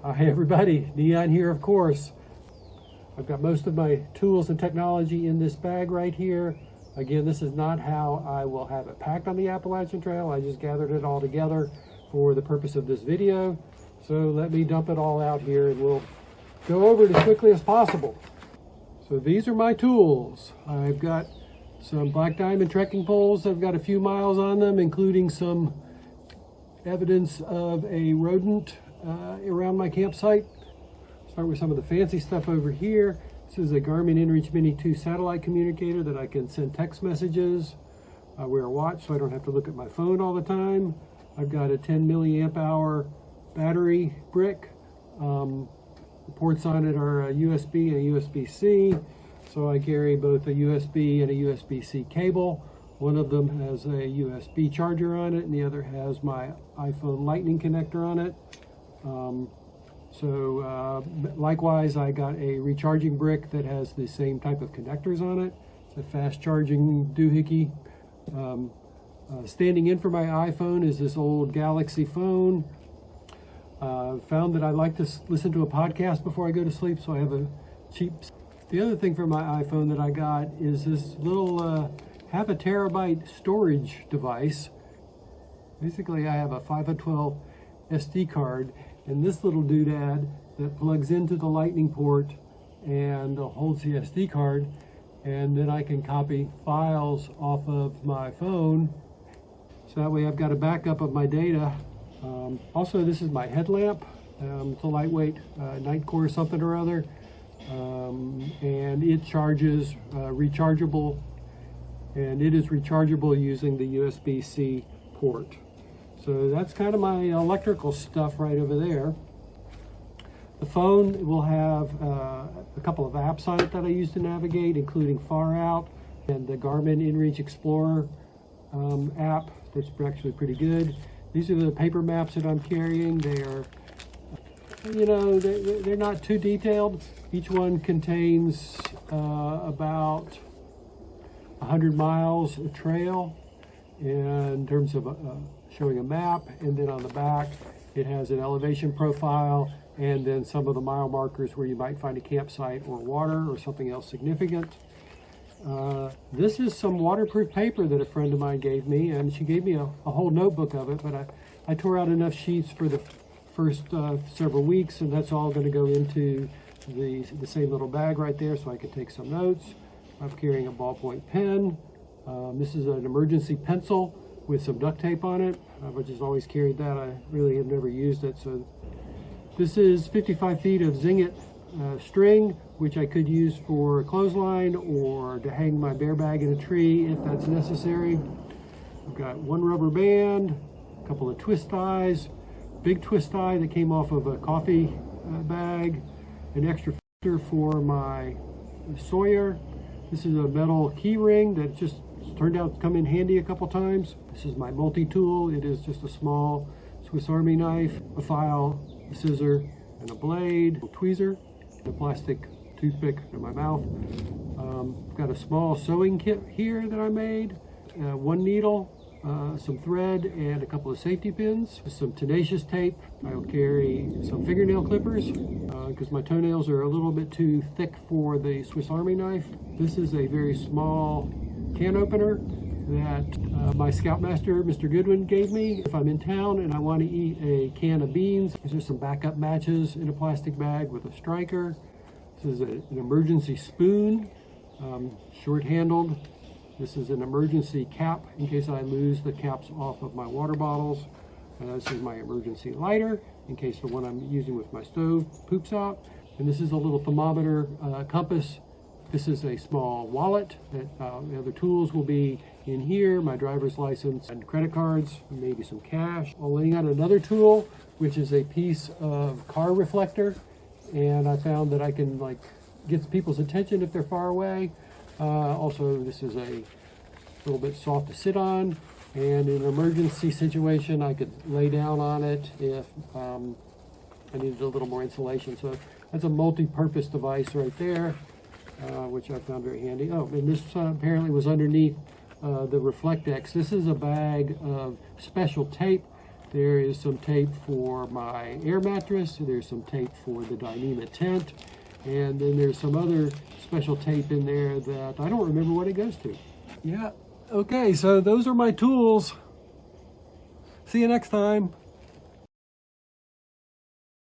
Hi everybody, Neon here of course. I've got most of my tools and technology in this bag right here. Again, this is not how I will have it packed on the Appalachian Trail. I just gathered it all together for the purpose of this video. So let me dump it all out here and we'll go over it as quickly as possible. So these are my tools. I've got some Black Diamond trekking poles that have got a few miles on them, including some evidence of a rodent around my campsite. Start with some of the fancy stuff over here. This is a Garmin inReach Mini 2 satellite communicator that I can send text messages. I wear a watch so I don't have to look at my phone all the time. I've got a 10 milliamp hour battery brick. The ports on it are a USB and a USB-C. So I carry both a USB and a USB-C cable. One of them has a USB charger on it and the other has my iPhone Lightning connector on it. Likewise, I got a recharging brick that has the same type of connectors on it. It's a fast charging doohickey. Standing in for my iPhone is this old Galaxy phone. Found that I like to listen to a podcast before I go to sleep, so I have a cheap. The other thing for my iPhone that I got is this little half a terabyte storage device. Basically, I have a 512 SD card and this little doodad that plugs into the Lightning port and holds the SD card, and then I can copy files off of my phone. So that way I've got a backup of my data. Also, this is my headlamp. It's a lightweight Nightcore something or other. And it charges rechargeable, and it is rechargeable using the USB-C port. So that's kind of my electrical stuff right over there. The phone will have a couple of apps on it that I use to navigate, including Far Out and the Garmin inReach Explorer app that's actually pretty good. These are the paper maps that I'm carrying. They are, they're not too detailed. Each one contains about 100 miles of trail in terms of showing a map, and then on the back it has an elevation profile and then some of the mile markers where you might find a campsite or water or something else significant. This is some waterproof paper that a friend of mine gave me, and she gave me a whole notebook of it, but I tore out enough sheets for the first several weeks, and that's all going to go into the same little bag right there so I can take some notes. I'm carrying a ballpoint pen. This is an emergency pencil with some duct tape on it. I've just always carried that. I really have never used it. So this is 55 feet of Zingit string, which I could use for a clothesline or to hang my bear bag in a tree if that's necessary. I've got one rubber band, a couple of twist ties, big twist tie that came off of a coffee bag, an extra filter for my Sawyer. This is a metal key ring that just turned out to come in handy a couple times. This is my multi-tool. It is just a small Swiss Army knife, a file, a scissor, and a blade, a tweezer, a plastic toothpick in my mouth. I've got a small sewing kit here that I made, one needle, some thread, and a couple of safety pins, some tenacious tape. I'll carry some fingernail clippers because my toenails are a little bit too thick for the Swiss Army knife. This is a very small can opener that my Scoutmaster, Mr. Goodwin, gave me. If I'm in town and I want to eat a can of beans, there's some backup matches in a plastic bag with a striker. This is an emergency spoon, short-handled. This is an emergency cap in case I lose the caps off of my water bottles. This is my emergency lighter in case the one I'm using with my stove poops out. And this is a little thermometer compass. This is a small wallet that the other tools will be in here, my driver's license and credit cards, and maybe some cash. I'll lay out another tool, which is a piece of car reflector. And I found that I can get people's attention if they're far away. Also, this is a little bit soft to sit on. And in an emergency situation, I could lay down on it if I needed a little more insulation. So that's a multi-purpose device right there. Which I found very handy. Oh, and this apparently was underneath the Reflectex. This is a bag of special tape There is some tape for my air mattress. There's some tape for the Dyneema tent. And then there's some other special tape in there that I don't remember what it goes to. Yeah, okay, so those are my tools. See you next time.